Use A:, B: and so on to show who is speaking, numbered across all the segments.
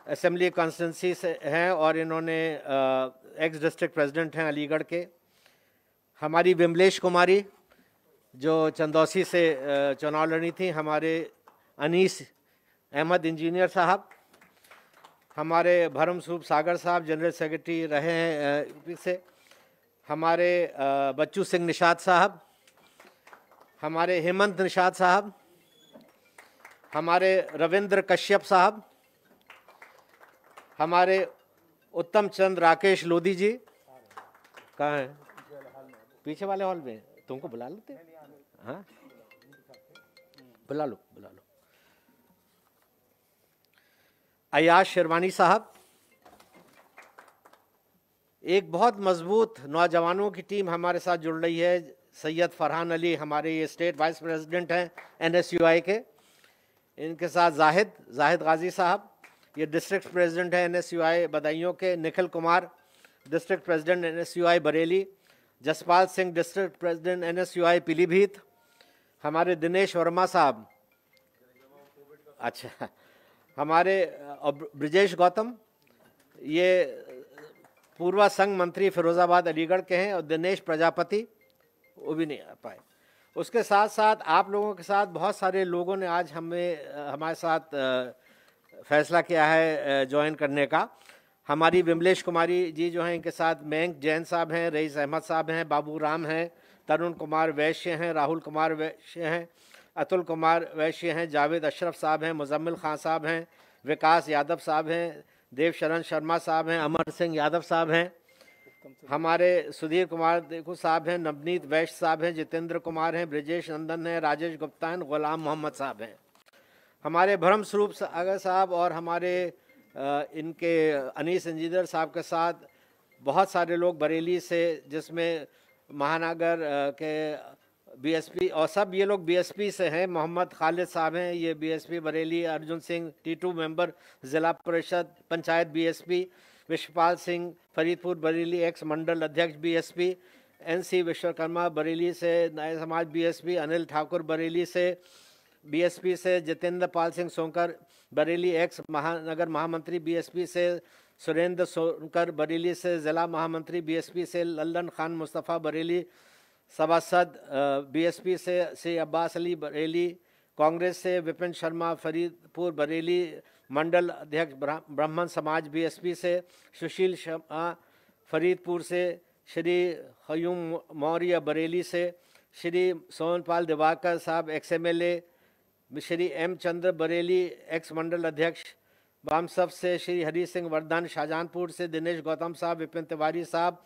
A: Assembly constituency से हैं और इन्होंने एक्स डिस्ट्रिक्ट प्रेसिडेंट हैं अलीगढ़ के। हमारी विमलेश कुमारी जो चंदौसी से चुनाव लड़ी थी। हमारे अनीस अहमद इंजीनियर साहब। हमारे भरम सूप सागर साहब जनरल सेक्रेटरी रहे हैं यूपी से। हमारे बच्चू सिंह निषाद साहब। हमारे हेमंत निषाद साहब। हमारे रविंद्र कश्यप साहब। हमारे उत्तम चंद राकेश लोधी जी कहाँ हैं? पीछे वाले हॉल में। तुमको बुला लेते? हाँ, बुला लो बुला लो। अयाज शेरवानी साहब। एक बहुत मजबूत नौजवानों की टीम हमारे साथ जुड़ रही है। सैयद फरहान अली हमारे ये स्टेट वाइस प्रेसिडेंट हैं NSUI के। इनके साथ जाहिद गाजी साहब, ये डिस्ट्रिक्ट प्रेसिडेंट हैं NSUI बदायूं के। Nikhil Kumar district president NSUI Bareilly. Jaspal Singh district president NSUI Pilibhit. हमारे दिनेश वर्मा साहब, अच्छा, हमारे ब्रिजेश गौतम ये पूर्व संघ मंत्री फिरोजाबाद अलीगढ़ के हैं। और दिनेश प्रजापति वो भी नहीं आ पाए। उसके साथ साथ आप लोगों के साथ बहुत सारे लोगों ने आज हमारे साथ फैसला किया है ज्वाइन करने का। हमारी विमलेश कुमारी जी जो हैं, इनके साथ मयंक जैन साहब हैं, रईस अहमद साहब हैं, बाबू राम हैं, तरुण कुमार वैश्य हैं, राहुल कुमार वैश्य हैं, अतुल कुमार वैश्य हैं, जावेद अशरफ साहब हैं, मुजम्मिल खान साहब हैं, विकास यादव साहब हैं, देव शरण शर्मा साहब हैं, अमर सिंह यादव साहब हैं, हमारे सुधीर कुमार देखो साहब हैं, नवनीत वैश्य साहब हैं, जितेंद्र कुमार हैं, ब्रिजेश नंदन हैं, राजेश गुप्ता हैं, गुलाम मोहम्मद साहब हैं, हमारे भरम स्वरूप सागर साहब और हमारे इनके अनीस इंजीनियर साहब के साथ बहुत सारे लोग बरेली से, जिसमें महानगर के BSP और सब ये लोग BSP से हैं। मोहम्मद खालिद साहब हैं, ये BSP Bareilly. Arjun Singh T2 member ज़िला परिषद पंचायत BSP। विश्वपाल सिंह फरीदपुर बरेली एक्स मंडल अध्यक्ष BSP। NC विश्वकर्मा बरेली से नए समाज BSP। अनिल ठाकुर बरेली से BSP से। जितेंद्र पाल सिंह सोनकर बरेली एक्स महानगर महामंत्री BSP से। सुरेंद्र सोनकर बरेली से ज़िला महामंत्री BSP से। लल्लन खान मुस्तफ़ा बरेली सभासद BSP से अब्बास अली बरेली कांग्रेस से। विपिन शर्मा फरीदपुर बरेली मंडल अध्यक्ष ब्राह्मण समाज BSP से। सुशील शर्मा फरीदपुर से। श्री हयूम मौर्य बरेली से। श्री सोनपाल दिवाकर साहब XMLA। श्री M चंद्र बरेली एक्स मंडल अध्यक्ष बामसफ से। श्री हरी सिंह वर्धन शाहजहांपुर से। दिनेश गौतम साहब, विपिन तिवारी साहब,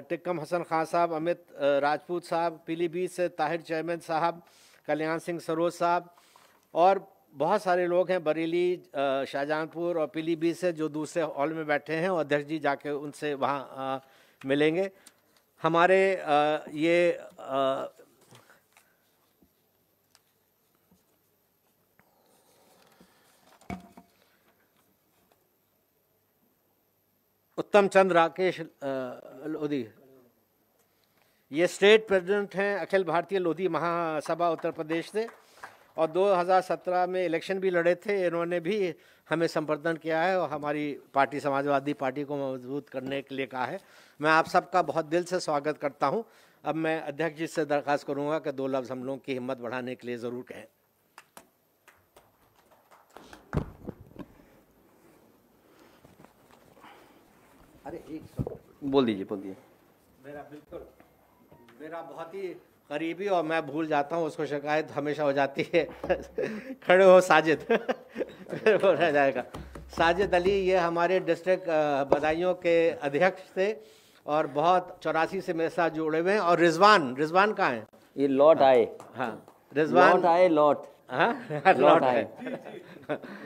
A: टिक्कम हसन खान साहब, अमित राजपूत साहब पीलीभीत से। ताहिर चेयरमैन साहब, कल्याण सिंह सरोज साहब और बहुत सारे लोग हैं बरेली, शाहजहांपुर और पीलीभीत से जो दूसरे हॉल में बैठे हैं। और अध्यक्ष जी जाके उनसे वहाँ मिलेंगे। हमारे ये उत्तम चंद राकेश लोधी ये स्टेट प्रेसिडेंट हैं अखिल भारतीय लोधी महासभा उत्तर प्रदेश से। और 2017 में इलेक्शन भी लड़े थे। इन्होंने भी हमें संपर्धन किया है और हमारी पार्टी समाजवादी पार्टी को मजबूत करने के लिए कहा है। मैं आप सबका बहुत दिल से स्वागत करता हूं। अब मैं अध्यक्ष जी से दरख्वास्त करूंगा कि 2 लफ्ज़ हम लोगों की हिम्मत बढ़ाने के लिए ज़रूर कहें। अरे एक
B: बोल दीजिए।
A: मेरा बहुत ही करीबी और मैं भूल जाता हूँ, उसको शिकायत हमेशा हो जाती है। खड़े हो साजिद। हो रह जाएगा। साजिद अली ये हमारे डिस्ट्रिक्ट बदायूं के अध्यक्ष थे और बहुत 84 से मेरे साथ जुड़े हुए हैं। और रिजवान कहाँ है?
B: ये लौट आए।
A: हाँ रिजवान
B: लौट आए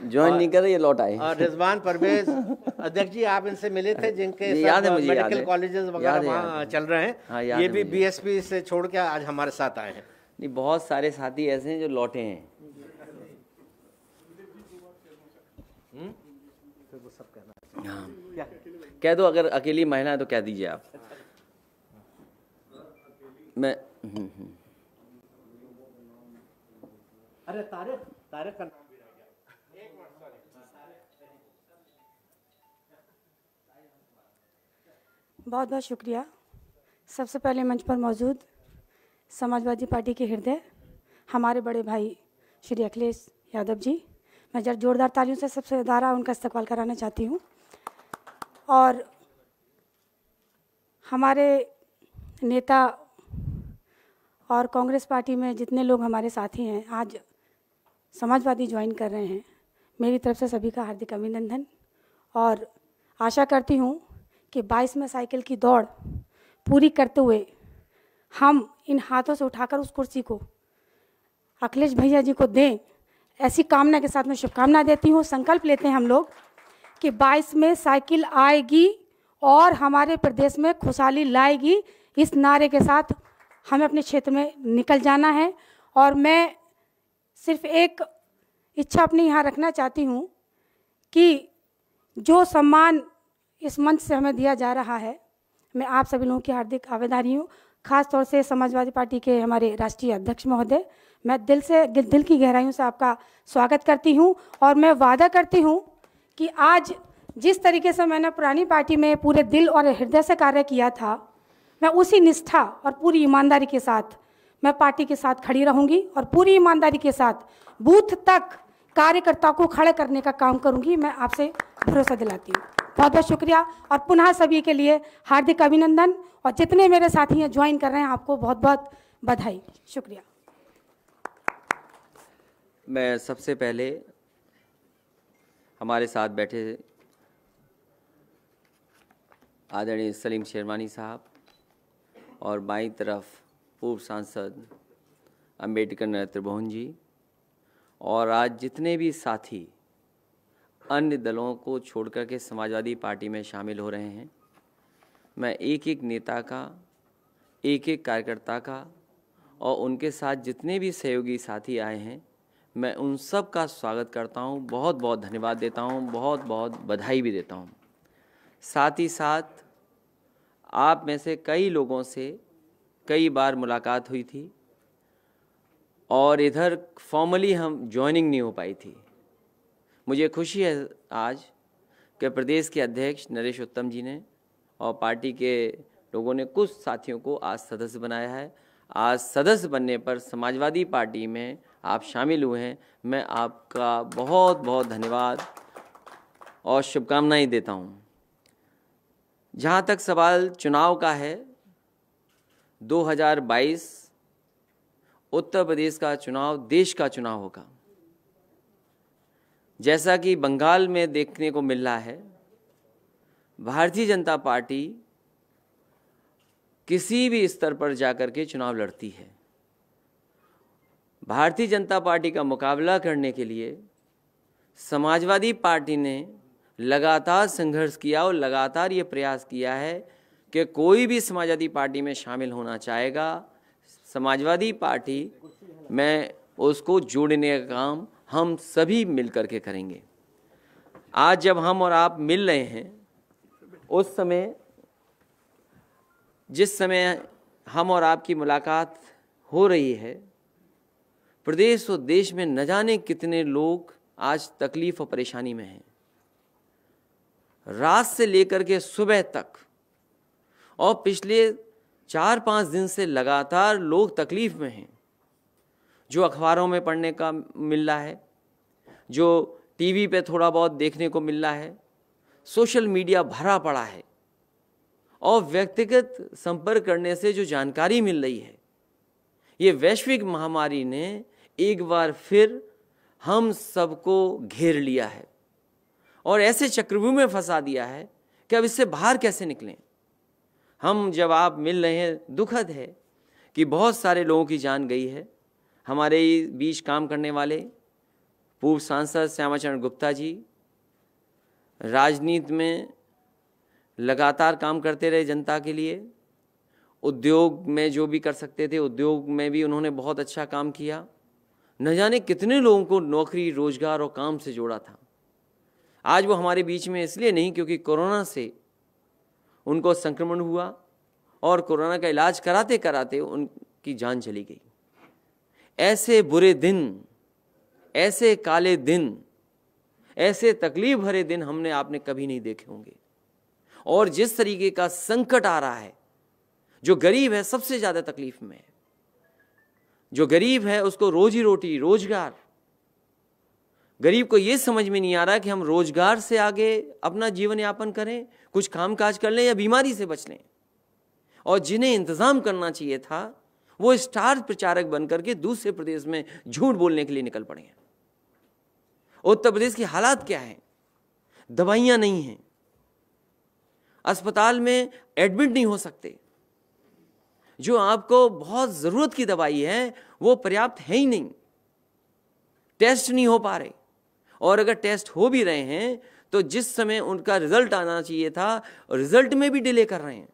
B: ज्वाइन नहीं कर रहे, ये लौट आए।
A: और रिजवान परवेज अध्यक्ष जी आप इनसे मिले थे जिनके मेडिकल कॉलेजेस वगैरह वहाँ चल रहे हैं।
B: हाँ,
A: ये भी BSP से छोड़ के आज हमारे साथ आए हैं।
B: नहीं, बहुत सारे साथी ऐसे हैं जो लौटे हैं।
A: फिर वो सब कहना।
B: हाँ क्या कह दो, अगर अकेली महिला है तो कह दीजिए आप। मैं
A: अरे तारिक का नाम भी रह गया। एक मिनट, सॉरी।
C: बहुत बहुत शुक्रिया। सबसे पहले मंच पर मौजूद समाजवादी पार्टी के हृदय हमारे बड़े भाई श्री अखिलेश यादव जी, मैं जरा जोरदार तालियों से सबसे द्वारा उनका इस्तकबाल कराना चाहती हूँ। और हमारे नेता और कांग्रेस पार्टी में जितने लोग हमारे साथी हैं, आज समाजवादी ज्वाइन कर रहे हैं, मेरी तरफ से सभी का हार्दिक अभिनंदन। और आशा करती हूँ कि 22 में साइकिल की दौड़ पूरी करते हुए हम इन हाथों से उठाकर उस कुर्सी को अखिलेश भैया जी को दें, ऐसी कामना के साथ मैं शुभकामना देती हूँ। संकल्प लेते हैं हम लोग कि 22 में साइकिल आएगी और हमारे प्रदेश में खुशहाली लाएगी, इस नारे के साथ हमें अपने क्षेत्र में निकल जाना है। और मैं सिर्फ एक इच्छा अपनी यहाँ रखना चाहती हूँ कि जो सम्मान इस मंच से हमें दिया जा रहा है, मैं आप सभी लोगों की हार्दिक आभारी हूँ। खास तौर से समाजवादी पार्टी के हमारे राष्ट्रीय अध्यक्ष महोदय, मैं दिल की गहराइयों से आपका स्वागत करती हूँ। और मैं वादा करती हूँ कि आज जिस तरीके से मैंने पुरानी पार्टी में पूरे दिल और हृदय से कार्य किया था, मैं उसी निष्ठा और पूरी ईमानदारी के साथ मैं पार्टी के साथ खड़ी रहूँगी और पूरी ईमानदारी के साथ बूथ तक कार्यकर्ताओं को खड़े करने का काम करूँगी। मैं आपसे भरोसा दिलाती हूँ। बहुत बहुत शुक्रिया और पुनः सभी के लिए हार्दिक अभिनंदन। और जितने मेरे साथी हैं ज्वाइन कर रहे हैं, आपको बहुत बहुत बधाई। शुक्रिया।
B: मैं सबसे पहले हमारे साथ बैठे आदरणीय सलीम शेरवानी साहब और बाईं तरफ पूर्व सांसद अम्बेडकर नरेंद्र मोहन जी, और आज जितने भी साथी अन्य दलों को छोड़कर के समाजवादी पार्टी में शामिल हो रहे हैं, मैं एक एक नेता का, एक एक कार्यकर्ता का और उनके साथ जितने भी सहयोगी साथी आए हैं, मैं उन सब का स्वागत करता हूं, बहुत बहुत धन्यवाद देता हूं, बहुत बहुत बधाई भी देता हूं। साथ ही साथ आप में से कई लोगों से कई बार मुलाकात हुई थी और इधर फॉर्मली हम ज्वाइनिंग नहीं हो पाई थी। मुझे खुशी है आज कि प्रदेश के अध्यक्ष नरेश उत्तम जी ने और पार्टी के लोगों ने कुछ साथियों को आज सदस्य बनाया है। आज सदस्य बनने पर समाजवादी पार्टी में आप शामिल हुए हैं, मैं आपका बहुत बहुत धन्यवाद और शुभकामनाएं देता हूं। जहां तक सवाल चुनाव का है, 2022 उत्तर प्रदेश का चुनाव देश का चुनाव होगा। जैसा कि बंगाल में देखने को मिल रहा है, भारतीय जनता पार्टी किसी भी स्तर पर जाकर के चुनाव लड़ती है। भारतीय जनता पार्टी का मुकाबला करने के लिए समाजवादी पार्टी ने लगातार संघर्ष किया और लगातार ये प्रयास किया है कि कोई भी समाजवादी पार्टी में शामिल होना चाहेगा, समाजवादी पार्टी में उसको जोड़ने का काम हम सभी मिल करके करेंगे। आज जब हम और आप मिल रहे हैं, उस समय जिस समय हम और आपकी मुलाकात हो रही है, प्रदेश और देश में न जाने कितने लोग आज तकलीफ और परेशानी में हैं। रात से लेकर के सुबह तक और पिछले 4-5 दिन से लगातार लोग तकलीफ में हैं। जो अखबारों में पढ़ने का मिल रहा है, जो टीवी पे थोड़ा बहुत देखने को मिल रहा है, सोशल मीडिया भरा पड़ा है और व्यक्तिगत संपर्क करने से जो जानकारी मिल रही है, ये वैश्विक महामारी ने एक बार फिर हम सबको घेर लिया है और ऐसे चक्रव्यूह में फंसा दिया है कि अब इससे बाहर कैसे निकलें। हम जब आप मिल रहे हैं, दुखद है कि बहुत सारे लोगों की जान गई है। हमारे बीच काम करने वाले पूर्व सांसद श्यामाचरण गुप्ता जी राजनीति में लगातार काम करते रहे जनता के लिए। उद्योग में जो भी कर सकते थे, उद्योग में भी उन्होंने बहुत अच्छा काम किया। न जाने कितने लोगों को नौकरी, रोजगार और काम से जोड़ा था। आज वो हमारे बीच में इसलिए नहीं क्योंकि कोरोना से उनको संक्रमण हुआ और कोरोना का इलाज कराते कराते उनकी जान चली गई। ऐसे बुरे दिन, ऐसे काले दिन, ऐसे तकलीफ भरे दिन हमने आपने कभी नहीं देखे होंगे और जिस तरीके का संकट आ रहा है, जो गरीब है सबसे ज्यादा तकलीफ में है। जो गरीब है उसको रोजी रोटी, रोजगार, गरीब को यह समझ में नहीं आ रहा कि हम रोजगार से आगे अपना जीवन यापन करें, कुछ काम काज कर लें या बीमारी से बच लें। और जिन्हें इंतजाम करना चाहिए था वो स्टार प्रचारक बनकर के दूसरे प्रदेश में झूठ बोलने के लिए निकल पड़े हैं। उत्तर प्रदेश की हालात क्या है? दवाइयां नहीं हैं, अस्पताल में एडमिट नहीं हो सकते, जो आपको बहुत जरूरत की दवाई है वो पर्याप्त है ही नहीं, टेस्ट नहीं हो पा रहे, और अगर टेस्ट हो भी रहे हैं तो जिस समय उनका रिजल्ट आना चाहिए था रिजल्ट में भी डिले कर रहे हैं।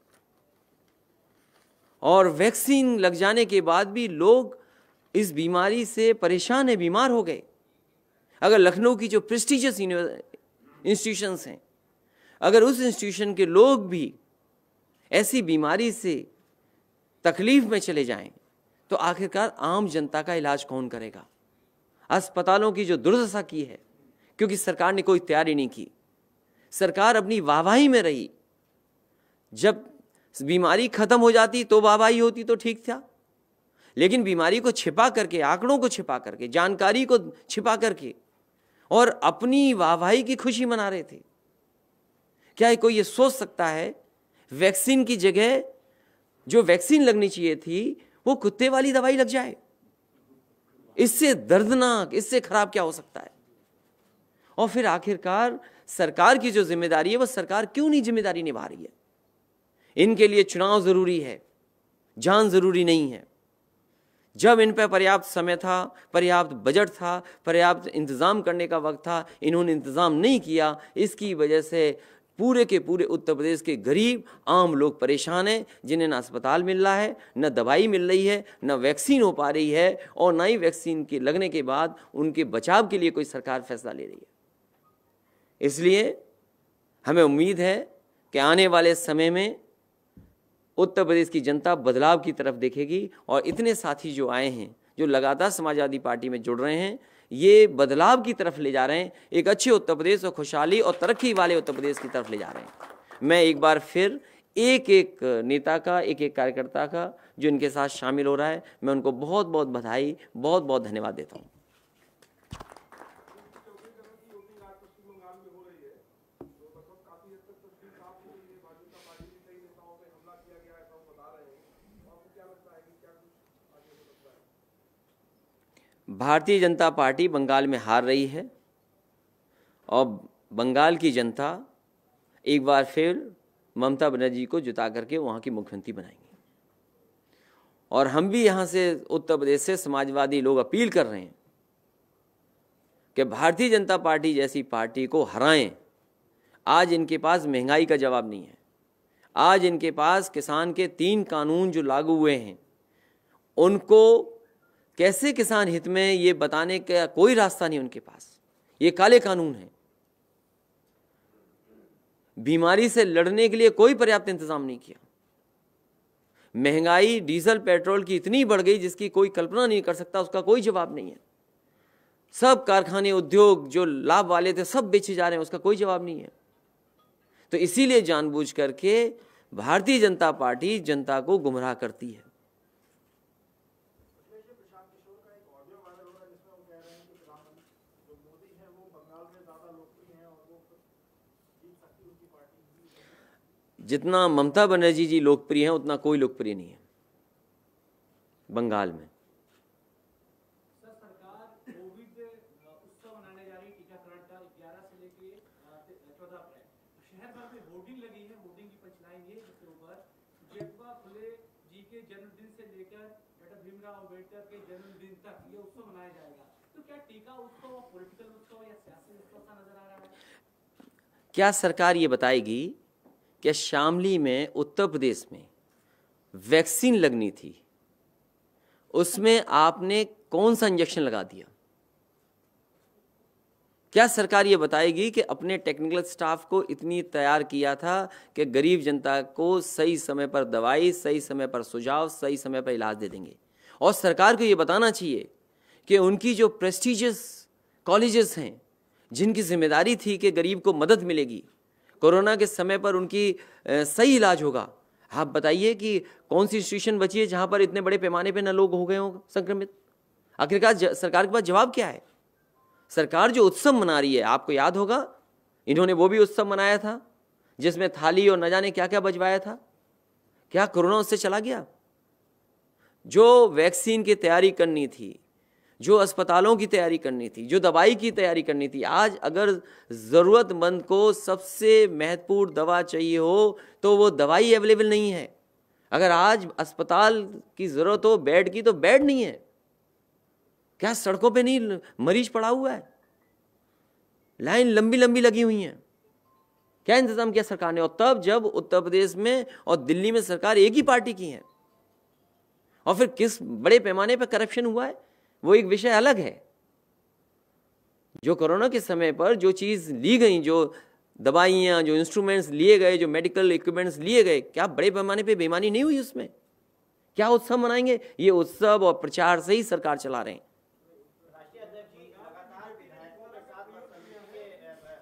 B: और वैक्सीन लग जाने के बाद भी लोग इस बीमारी से परेशान है, बीमार हो गए। अगर लखनऊ की जो प्रेस्टिजियस इंस्टीट्यूशंस हैं, अगर उस इंस्टीट्यूशन के लोग भी ऐसी बीमारी से तकलीफ में चले जाएं तो आखिरकार आम जनता का इलाज कौन करेगा? अस्पतालों की जो दुर्दशा की है क्योंकि सरकार ने कोई तैयारी नहीं की, सरकार अपनी वाहवाही में रही। जब बीमारी खत्म हो जाती तो वाहवाही होती तो ठीक था, लेकिन बीमारी को छिपा करके, आंकड़ों को छिपा करके, जानकारी को छिपा करके और अपनी वाहवाही की खुशी मना रहे थे। क्या कोई ये सोच सकता है वैक्सीन की जगह जो वैक्सीन लगनी चाहिए थी वो कुत्ते वाली दवाई लग जाए? इससे दर्दनाक, इससे खराब क्या हो सकता है? और फिर आखिरकार सरकार की जो जिम्मेदारी है वो सरकार क्यों नहीं जिम्मेदारी निभा रही है? इनके लिए चुनाव जरूरी है, जान जरूरी नहीं है। जब इन पर पर्याप्त समय था, पर्याप्त बजट था, पर्याप्त इंतजाम करने का वक्त था, इन्होंने इंतजाम नहीं किया। इसकी वजह से पूरे के पूरे उत्तर प्रदेश के गरीब आम लोग परेशान हैं, जिन्हें न अस्पताल मिल रहा है, न दवाई मिल रही है, न वैक्सीन हो पा रही है, और न ही वैक्सीन के लगने के बाद उनके बचाव के लिए कोई सरकार फैसला ले रही है। इसलिए हमें उम्मीद है कि आने वाले समय में उत्तर प्रदेश की जनता बदलाव की तरफ देखेगी, और इतने साथी जो आए हैं, जो लगातार समाजवादी पार्टी में जुड़ रहे हैं, ये बदलाव की तरफ ले जा रहे हैं, एक अच्छे उत्तर प्रदेश और खुशहाली और तरक्की वाले उत्तर प्रदेश की तरफ ले जा रहे हैं। मैं एक बार फिर एक एक नेता का, एक एक कार्यकर्ता का जो इनके साथ शामिल हो रहा है, मैं उनको बहुत बहुत बधाई, बहुत बहुत धन्यवाद देता हूँ। भारतीय जनता पार्टी बंगाल में हार रही है और बंगाल की जनता एक बार फिर ममता बनर्जी को जिता करके वहाँ की मुख्यमंत्री बनाएंगे। और हम भी यहाँ से उत्तर प्रदेश से समाजवादी लोग अपील कर रहे हैं कि भारतीय जनता पार्टी जैसी पार्टी को हराएं। आज इनके पास महंगाई का जवाब नहीं है, आज इनके पास किसान के 3 कानून जो लागू हुए हैं उनको कैसे किसान हित में ये बताने का कोई रास्ता नहीं उनके पास। ये काले कानून हैं। बीमारी से लड़ने के लिए कोई पर्याप्त इंतजाम नहीं किया। महंगाई डीजल पेट्रोल की इतनी बढ़ गई जिसकी कोई कल्पना नहीं कर सकता, उसका कोई जवाब नहीं है। सब कारखाने, उद्योग जो लाभ वाले थे सब बेचे जा रहे हैं, उसका कोई जवाब नहीं है। तो इसीलिए जानबूझ करके भारतीय जनता पार्टी जनता को गुमराह करती है। जितना ममता बनर्जी जी लोकप्रिय हैं उतना कोई लोकप्रिय नहीं है बंगाल में।
D: सरकार कोविड उत्सव मनाने जा रही है, टीकाकरण का 11 से लेके 14 अप्रैल। शहर भर में होर्डिंग लगी है, होर्डिंग की पंचलाइन ये जिसके ऊपर जेठवा फुले जी के जन्मदिन से लेकर डॉक्टर भीमराव अम्बेडकर के जन्मदिन तक ये उत्सव मनाया जाएगा। तो क्या टीका उत्सव पॉलिटिकल उत्सव या सियासी उत्सव सा नजर आ रहा है?
B: क्या सरकार ये बताएगी कि शामली में उत्तर प्रदेश में वैक्सीन लगनी थी, उसमें आपने कौन सा इंजेक्शन लगा दिया? क्या सरकार ये बताएगी कि अपने टेक्निकल स्टाफ को इतनी तैयार किया था कि गरीब जनता को सही समय पर दवाई, सही समय पर सुझाव, सही समय पर इलाज दे देंगे? और सरकार को ये बताना चाहिए कि उनकी जो प्रेस्टिजियस कॉलेजेस हैं जिनकी जिम्मेदारी थी कि गरीब को मदद मिलेगी, कोरोना के समय पर उनकी सही इलाज होगा। आप बताइए कि कौन सी इंस्टीट्यूशन बची है जहां पर इतने बड़े पैमाने पे न लोग हो गए हों संक्रमित? आखिरकार सरकार के पास जवाब क्या है? सरकार जो उत्सव मना रही है, आपको याद होगा इन्होंने वो भी उत्सव मनाया था जिसमें थाली और न जाने क्या क्या बजवाया था। क्या कोरोना उससे चला गया? जो वैक्सीन की तैयारी करनी थी, जो अस्पतालों की तैयारी करनी थी, जो दवाई की तैयारी करनी थी, आज अगर ज़रूरतमंद को सबसे महत्वपूर्ण दवा चाहिए हो तो वो दवाई अवेलेबल नहीं है। अगर आज अस्पताल की ज़रूरत हो बेड की तो बेड नहीं है। क्या सड़कों पे नहीं मरीज पड़ा हुआ है? लाइन लंबी लंबी लगी हुई है। क्या इंतजाम किया सरकार ने? और तब जब उत्तर प्रदेश में और दिल्ली में सरकार एक ही पार्टी की है, और फिर किस बड़े पैमाने पर करप्शन हुआ है वो एक विषय अलग है। जो कोरोना के समय पर जो चीज ली गई, जो दवाइयां, जो इंस्ट्रूमेंट्स लिए गए, जो मेडिकल इक्विपमेंट्स लिए गए, क्या बड़े पैमाने पे बेईमानी नहीं हुई उसमें? क्या उत्सव मनाएंगे? ये उत्सव और प्रचार से ही सरकार चला रहे हैं।
E: राष्ट्रीय अध्यक्ष जी, लगातार विधायकों के साथ बदतमीजी के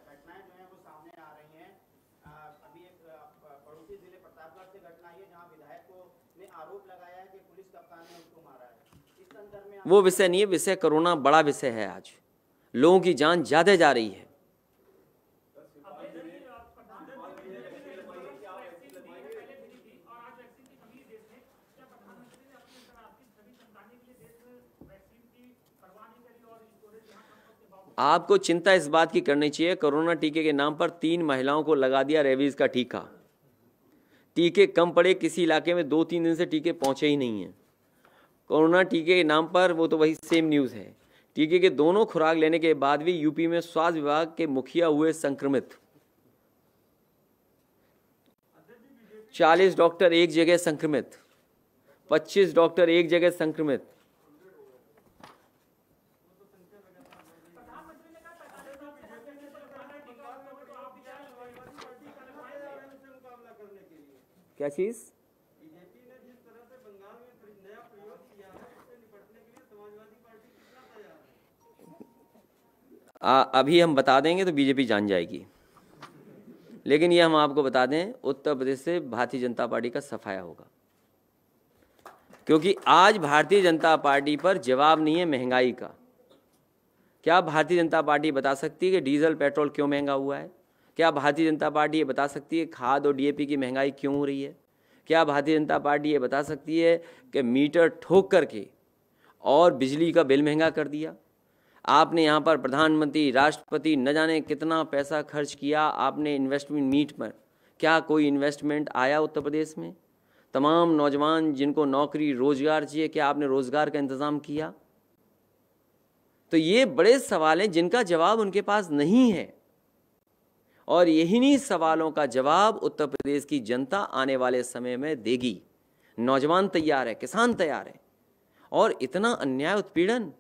E: घटनाएं जो हैं वो सामने आ रही हैं। अभी एक पड़ोसी जिले प्रतापगढ़ से घटना है जहां विधायकों ने आरोप लगाया है कि पुलिस कप्तान ने उनको मारा है। इस संदर्भ में
B: वो विषय नहीं है, विषय कोरोना बड़ा विषय है। आज लोगों की जान ज्यादा जा रही है। आपको चिंता इस बात की करनी चाहिए, कोरोना टीके के नाम पर 3 महिलाओं को लगा दिया रेबीज का टीका। टीके कम पड़े, किसी इलाके में 2-3 दिन से टीके पहुंचे ही नहीं हैं। कोरोना टीके के नाम पर वो तो वही सेम न्यूज़ है। टीके के दोनों खुराक लेने के बाद भी यूपी में स्वास्थ्य विभाग के मुखिया हुए संक्रमित। 40 डॉक्टर एक जगह संक्रमित, 25 डॉक्टर एक जगह संक्रमित। क्या चीज?
E: बीजेपी ने जिस तरह से बंगाल में नया प्रयोग किया है उससे निपटने के लिए समाजवादी पार्टी कितना तैयार है?
B: अभी हम बता देंगे तो बीजेपी जान जाएगी, लेकिन ये हम आपको बता दें, उत्तर प्रदेश से भारतीय जनता पार्टी का सफाया होगा। क्योंकि आज भारतीय जनता पार्टी पर जवाब नहीं है महंगाई का। क्या भारतीय जनता पार्टी बता सकती है कि डीजल पेट्रोल क्यों महंगा हुआ है? क्या भारतीय जनता पार्टी ये बता सकती है खाद और डीएपी की महंगाई क्यों हो रही है? क्या भारतीय जनता पार्टी ये बता सकती है कि मीटर ठोक करके और बिजली का बिल महंगा कर दिया? आपने यहाँ पर प्रधानमंत्री, राष्ट्रपति न जाने कितना पैसा खर्च किया आपने इन्वेस्टमेंट मीट पर। क्या कोई इन्वेस्टमेंट आया उत्तर प्रदेश में? तमाम नौजवान जिनको नौकरी रोजगार चाहिए, क्या आपने रोजगार का इंतजाम किया? तो ये बड़े सवाल हैं जिनका जवाब उनके पास नहीं है, और यही सवालों का जवाब उत्तर प्रदेश की जनता आने वाले समय में देगी। नौजवान तैयार है, किसान तैयार है, और इतना अन्याय, उत्पीड़न,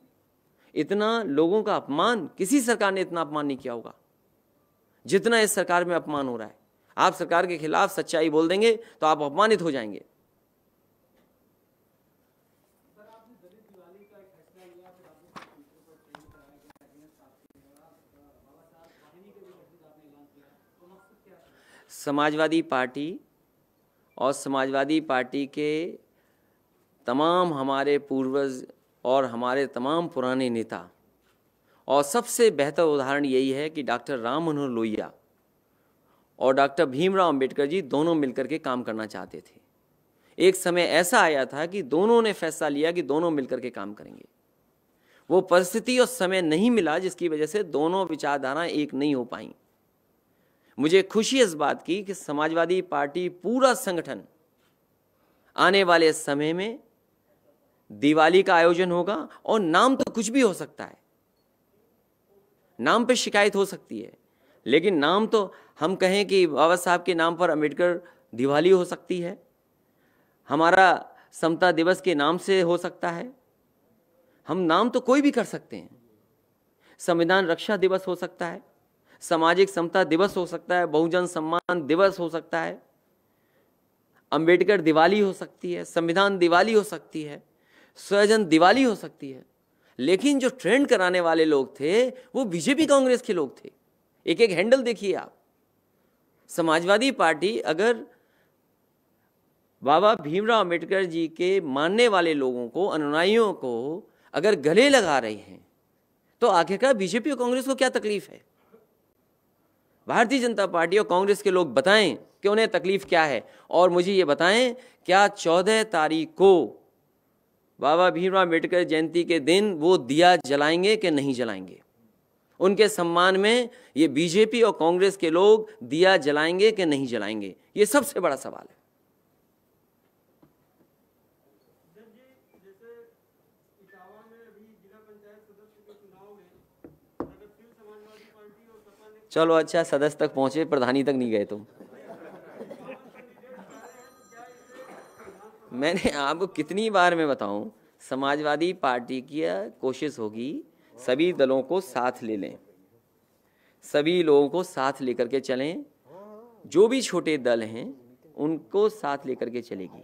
B: इतना लोगों का अपमान, किसी सरकार ने इतना अपमान नहीं किया होगा जितना इस सरकार में अपमान हो रहा है। आप सरकार के खिलाफ सच्चाई बोल देंगे तो आप अपमानित हो जाएंगे। समाजवादी पार्टी और समाजवादी पार्टी के तमाम हमारे पूर्वज और हमारे तमाम पुराने नेता, और सबसे बेहतर उदाहरण यही है कि डॉक्टर राम मनोहर लोहिया और डॉक्टर भीमराव अंबेडकर जी दोनों मिलकर के काम करना चाहते थे। एक समय ऐसा आया था कि दोनों ने फैसला लिया कि दोनों मिलकर के काम करेंगे। वो परिस्थिति और समय नहीं मिला जिसकी वजह से दोनों विचारधाराएं एक नहीं हो पाई। मुझे खुशी इस बात की कि समाजवादी पार्टी पूरा संगठन आने वाले समय में दिवाली का आयोजन होगा, और नाम तो कुछ भी हो सकता है, नाम पे शिकायत हो सकती है, लेकिन नाम तो हम कहें कि बाबा साहब के नाम पर अंबेडकर दिवाली हो सकती है, हमारा समता दिवस के नाम से हो सकता है, हम नाम तो कोई भी कर सकते हैं। संविधान रक्षा दिवस हो सकता है, सामाजिक समता दिवस हो सकता है, बहुजन सम्मान दिवस हो सकता है, अंबेडकर दिवाली हो सकती है, संविधान दिवाली हो सकती है, स्वजन दिवाली हो सकती है। लेकिन जो ट्रेंड कराने वाले लोग थे वो बीजेपी कांग्रेस के लोग थे। एक एक हैंडल देखिए आप, समाजवादी पार्टी अगर बाबा भीमराव अंबेडकर जी के मानने वाले लोगों को, अनुयायियों को अगर गले लगा रहे हैं, तो आखिरकार बीजेपी और कांग्रेस को क्या तकलीफ है? भारतीय जनता पार्टी और कांग्रेस के लोग बताएं कि उन्हें तकलीफ क्या है, और मुझे ये बताएं क्या 14 तारीख को बाबा भीमराव अंबेडकर जयंती के दिन वो दिया जलाएंगे कि नहीं जलाएंगे? उनके सम्मान में ये बीजेपी और कांग्रेस के लोग दिया जलाएंगे कि नहीं जलाएंगे? ये सबसे बड़ा सवाल है। चलो अच्छा, सदस्य तक पहुंचे, प्रधानी तक नहीं गए तुम। मैंने आपको कितनी बार मैं बताऊं, समाजवादी पार्टी की कोशिश होगी सभी दलों को साथ ले लें, सभी लोगों को साथ लेकर के चलें, जो भी छोटे दल हैं उनको साथ लेकर के चलेगी।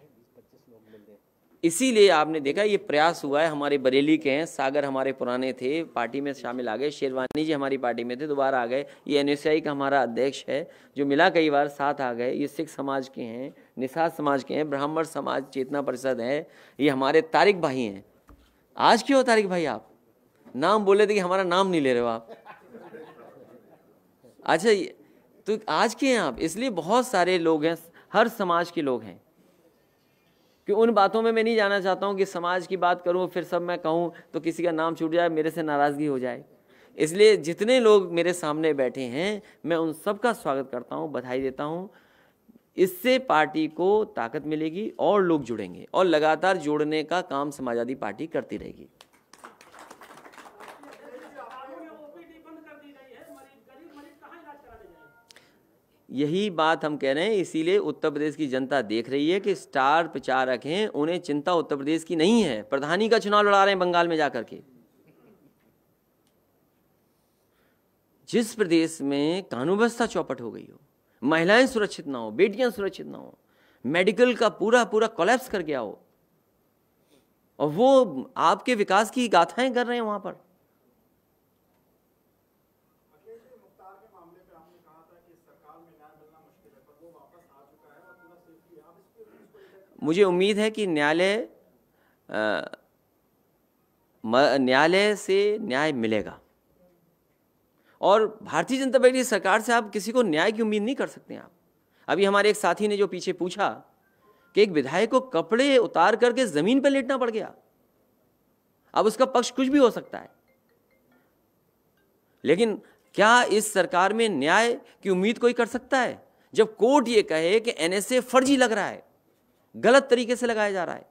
B: इसीलिए आपने देखा ये प्रयास हुआ है। हमारे बरेली के हैं, सागर हमारे पुराने थे, पार्टी में शामिल आ गए, शेरवानी जी हमारी पार्टी में थे, दोबारा आ गए। ये NSI का हमारा अध्यक्ष है जो मिला कई बार, साथ आ गए। ये सिख समाज के हैं, निषाद समाज के हैं, ब्राह्मण समाज चेतना परिषद है, ये हमारे तारिक भाई हैं। आज क्यों तारिक भाई आप नाम बोले थे कि हमारा नाम नहीं ले रहे हो आप? अच्छा, तो आज के हैं आप, इसलिए बहुत सारे लोग हैं, हर समाज के लोग हैं। कि उन बातों में मैं नहीं जाना चाहता हूं कि समाज की बात करूं फिर सब मैं कहूं तो किसी का नाम छूट जाए, मेरे से नाराजगी हो जाए। इसलिए जितने लोग मेरे सामने बैठे हैं मैं उन सब का स्वागत करता हूं, बधाई देता हूं। इससे पार्टी को ताकत मिलेगी और लोग जुड़ेंगे, और लगातार जोड़ने का काम समाजवादी पार्टी करती रहेगी। यही बात हम कह रहे हैं, इसीलिए उत्तर प्रदेश की जनता देख रही है कि स्टार प्रचारक हैं, उन्हें चिंता उत्तर प्रदेश की नहीं है। प्रधानी का चुनाव लड़ा रहे हैं बंगाल में जाकर के। जिस प्रदेश में कानून व्यवस्था चौपट हो गई हो, महिलाएं सुरक्षित ना हो, बेटियां सुरक्षित ना हो, मेडिकल का पूरा कोलैप्स कर गया हो, और वो आपके विकास की गाथाएं कर रहे हैं वहां पर। मुझे उम्मीद है कि न्यायालय से न्याय मिलेगा, और भारतीय जनता पार्टी सरकार से आप किसी को न्याय की उम्मीद नहीं कर सकते आप। अभी हमारे एक साथी ने जो पीछे पूछा कि एक विधायक को कपड़े उतार करके जमीन पर लेटना पड़ गया। अब उसका पक्ष कुछ भी हो सकता है, लेकिन क्या इस सरकार में न्याय की उम्मीद कोई कर सकता है जब कोर्ट ये कहे कि NSA फर्जी लग रहा है, गलत तरीके से लगाया जा रहा है?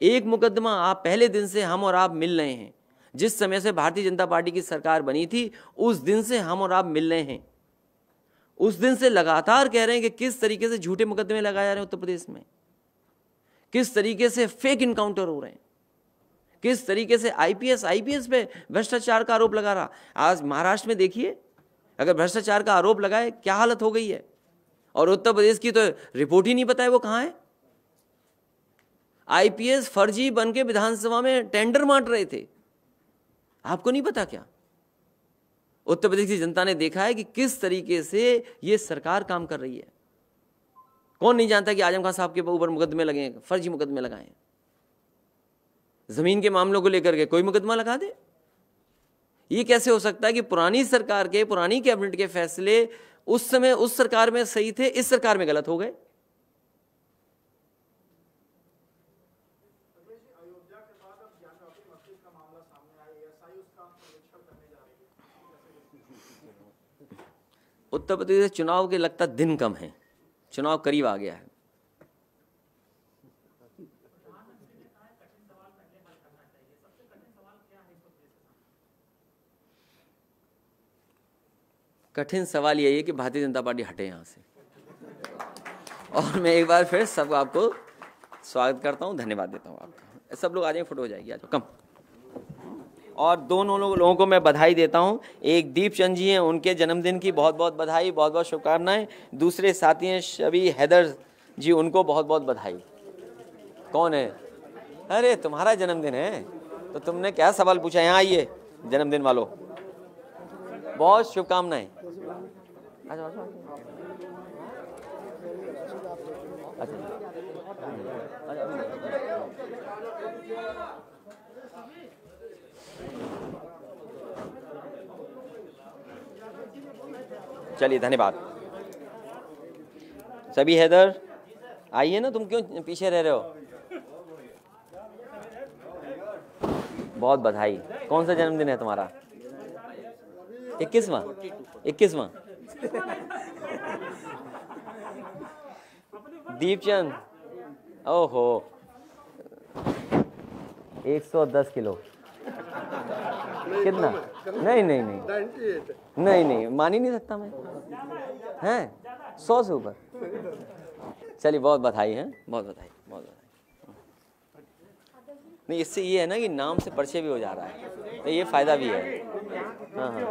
B: एक मुकदमा आप पहले दिन से हम और आप मिल रहे हैं, जिस समय से भारतीय जनता पार्टी की सरकार बनी थी उस दिन से हम और आप मिल रहे हैं। उस दिन से लगातार कह रहे हैं कि किस तरीके से झूठे मुकदमे लगाए जा रहे हैं उत्तर प्रदेश में, किस तरीके से फेक इनकाउंटर हो रहे हैं, किस तरीके से IPS पे भ्रष्टाचार का आरोप लगा रहा। आज महाराष्ट्र में देखिए, अगर भ्रष्टाचार का आरोप लगाए क्या हालत हो गई है, और उत्तर प्रदेश की तो रिपोर्ट ही नहीं पता है वो कहां है। IPS फर्जी बन के विधानसभा में टेंडर बांट रहे थे, आपको नहीं पता क्या? उत्तर प्रदेश की जनता ने देखा है कि किस तरीके से ये सरकार काम कर रही है। कौन नहीं जानता कि आजम खान साहब के ऊपर मुकदमे लगे हैं, फर्जी मुकदमे लगाए हैं। जमीन के मामलों को लेकर के कोई मुकदमा लगा दे। ये कैसे हो सकता है कि पुरानी सरकार के, पुरानी कैबिनेट के फैसले उस समय उस सरकार में सही थे, इस सरकार में गलत हो गए? उत्तर प्रदेश में चुनाव के लगता दिन कम है, चुनाव करीब आ गया है। कठिन सवाल यही है कि भारतीय जनता पार्टी हटे यहाँ से। और मैं एक बार फिर सब आपको स्वागत करता हूँ, धन्यवाद देता हूँ आपका। सब लोग आ जाएंगे, फोटो हो जाएगी, आ जाओ कम। और दोनों लोगों को मैं बधाई देता हूं। एक दीप चंद जी हैं, उनके जन्मदिन की बहुत बहुत बधाई, बहुत बहुत शुभकामनाएं। दूसरे साथी हैं शबी हैदर जी, उनको बहुत बहुत बधाई। कौन है? अरे तुम्हारा जन्मदिन है तो तुमने क्या सवाल पूछा? यहाँ आइए जन्मदिन वालों, बहुत शुभकामनाएं। अच्छा चलिए, धन्यवाद सभी। हैदर आइए ना, तुम क्यों पीछे रह रहे हो? बहुत बधाई। कौन सा जन्मदिन है तुम्हारा? 21वां? 21वां। दीपचंद, ओहो 110 किलो। कितना? नहीं नहीं नहीं नहीं नहीं, मान ही नहीं सकता मैं। हैं 100 से ऊपर। चलिए, बहुत बधाई है, बहुत बधाई, बहुत बधाई। नहीं, इससे ये है ना कि नाम से परिचय भी हो जा रहा है, तो ये फायदा भी है। हाँ हाँ।